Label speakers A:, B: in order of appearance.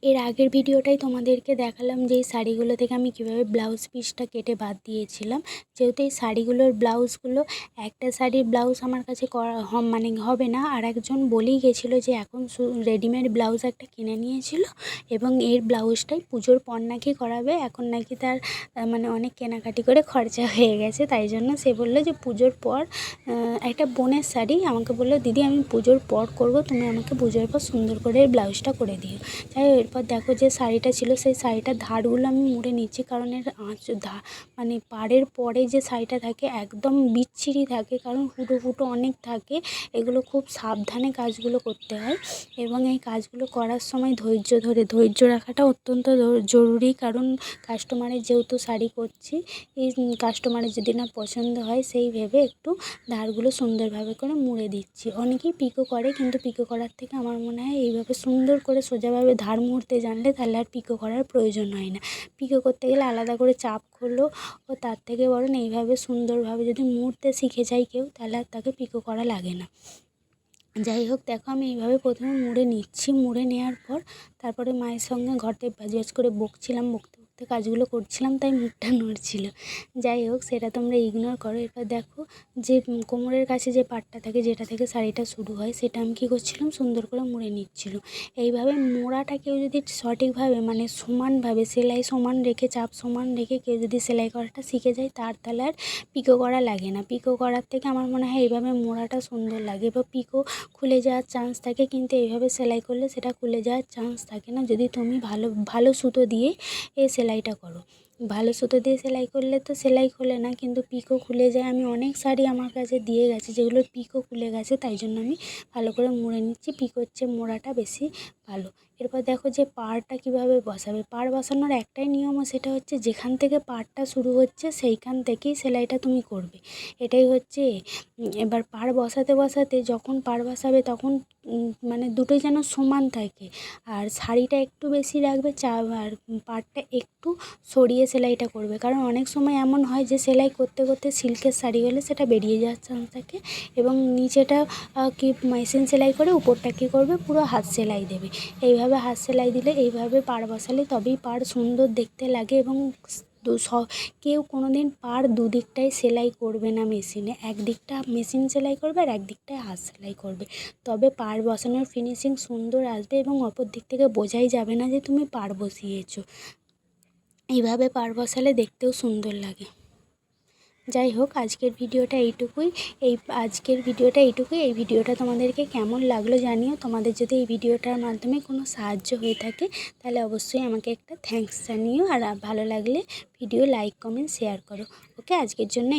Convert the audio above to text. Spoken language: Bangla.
A: এর আগের ভিডিওটাই তোমাদেরকে দেখালাম যে এই শাড়িগুলো থেকে আমি কিভাবে ব্লাউজ পিসটা কেটে বাদ দিয়েছিলাম। যেহেতু এই শাড়িগুলোর ব্লাউজগুলো একটা শাড়ির ব্লাউজ আমার কাছে করা মানে হবে না, আর একজন বলেই গেছিলো যে এখন রেডিমেড ব্লাউজ একটা কিনে নিয়েছিল এবং এর ব্লাউজটাই পুজোর পর নাকি করাবে। এখন নাকি তার মানে অনেক কেনাকাটি করে খরচা হয়ে গেছে, তাই জন্য সে বললো যে পুজোর পর একটা বোনের শাড়ি আমাকে বললো, দিদি আমি পুজোর পর করব, তুমি আমাকে পুজোর পর সুন্দর করে ব্লাউজটা করে দিও। তাই এরপর দেখো যে শাড়িটা ছিল সেই শাড়িটার ধারগুলো আমি মুড়ে নিচ্ছি, কারণ এর মানে পাড়ের পরে যে শাড়িটা থাকে একদম বিচ্ছিরি থাকে, কারণ ফুটো ফুটো অনেক থাকে। এগুলো খুব সাবধানে কাজগুলো করতে হয় এবং এই কাজগুলো করার সময় ধৈর্য রাখাটা অত্যন্ত জরুরি, কারণ কাস্টমারের যেহেতু শাড়ি করছি, এই কাস্টমারের যদি না পছন্দ হয় সেই ভেবে একটু ধারগুলো সুন্দরভাবে করে মুড়ে দিচ্ছি। অনেকেই পিকো করে, কিন্তু পিকো করার থেকে আমার মনে হয় এইভাবে সুন্দর করে সোজাভাবে ধার মুড়তে জানলে তাহলে আর পিকো করার প্রয়োজন হয় না। পিকো করতে গেলে আলাদা করে চাপ হলো, ও তার থেকে বরং এইভাবে সুন্দরভাবে যদি মুড়তে শিখে যায় কেউ, তাহলে আর তাকে পিকো করা লাগে না। যাই হোক, দেখো আমি এইভাবে প্রথমে মুড়ে নিচ্ছি। মুড়ে নেওয়ার পর তারপরে মায়ের সঙ্গে ঘরতে বাজ করে বকছিলাম, বকতে বকতে কাজগুলো করছিলাম, তাই মুখটা নড়ছিল। যাই হোক, সেটা তোমরা ইগনোর করো। এরপর দেখো যে কোমরের কাছে যে পাটটা থাকে, যেটা থেকে শাড়িটা শুরু হয়, সেটা আমি কী করছিলাম, সুন্দর করে মুড়ে নিচ্ছিল। এইভাবে মোড়াটা কেউ যদি সঠিকভাবে মানে সমানভাবে সেলাই সমান রেখে, চাপ সমান রেখে কেউ যদি সেলাই করাটা শিখে যায়, তাহলে আর পিকো করা লাগে না। পিকো করার থেকে আমার মনে হয় এইভাবে মোড়াটা সুন্দর লাগে। বা পিকো খুলে যাওয়ার চান্স থাকে, কিন্তু এইভাবে সেলাই করলে সেটা খুলে যাওয়ার চান্স থাকে না, যদি তুমি ভালো সুতো দিয়ে এই সেলাইটা করো। ভালো সুতো দিয়ে সেলাই করলে তো সেলাই খোলে না, কিন্তু পিকো খুলে যায়। আমি অনেক শাড়ি আমার কাছে দিয়ে গেছে যেগুলোর পিকো খুলে গেছে, তাই জন্য আমি ভালো করে মুড়ে নিচ্ছি। পিকোর চেয়ে মোড়াটা বেশি ভালো। এরপর দেখো যে পাড়টা কীভাবে বসাবে। পাড় বসানোর একটাই নিয়ম, সেটা হচ্ছে যেখান থেকে পাড়টা শুরু হচ্ছে সেইখান থেকেই সেলাইটা তুমি করবে, এটাই হচ্ছে। এবার পাড় বসাতে বসাতে যখন পাড় বসাবে তখন মানে দুটোই যেন সমান থাকে, আর শাড়িটা একটু বেশি রাখবে আর পাড়টা একটু সরিয়ে সেলাইটা করবে। কারণ অনেক সময় এমন হয় যে সেলাই করতে করতে সিল্কের শাড়ি হলে সেটা বেরিয়ে যাওয়ার চান্স থাকে, এবং নিচেটা কি মেশিন সেলাই করে, উপরটা কী করবে, পুরো হাত সেলাই দেবে। এইভাবে হাত সেলাই দিলে, এইভাবে পাড় বসালে তবেই পাড় সুন্দর দেখতে লাগে। এবং কেউ কোনো দিন পাড় দুদিকটাই সেলাই করবে না মেশিনে, একদিকটা মেশিন সেলাই করবে আর একদিকটায় হাত সেলাই করবে, তবে পাড় বসানোর ফিনিশিং সুন্দর আসবে এবং অপর দিক থেকে বোঝাই যাবে না যে তুমি পাড় বসিয়েছো। এইভাবে পাড় বসালে দেখতেও সুন্দর লাগে। যাই হোক, আজকের ভিডিওটা এইটুকুই। এই ভিডিওটা তোমাদেরকে কেমন লাগলো জানিও। তোমাদের যদি এই ভিডিওটার মাধ্যমে কোনো সাহায্য হয়ে থাকে, তাহলে অবশ্যই আমাকে একটা থ্যাঙ্কস জানিও, আর ভালো লাগলে ভিডিও লাইক কমেন্ট শেয়ার করো। ওকে, আজকের জন্য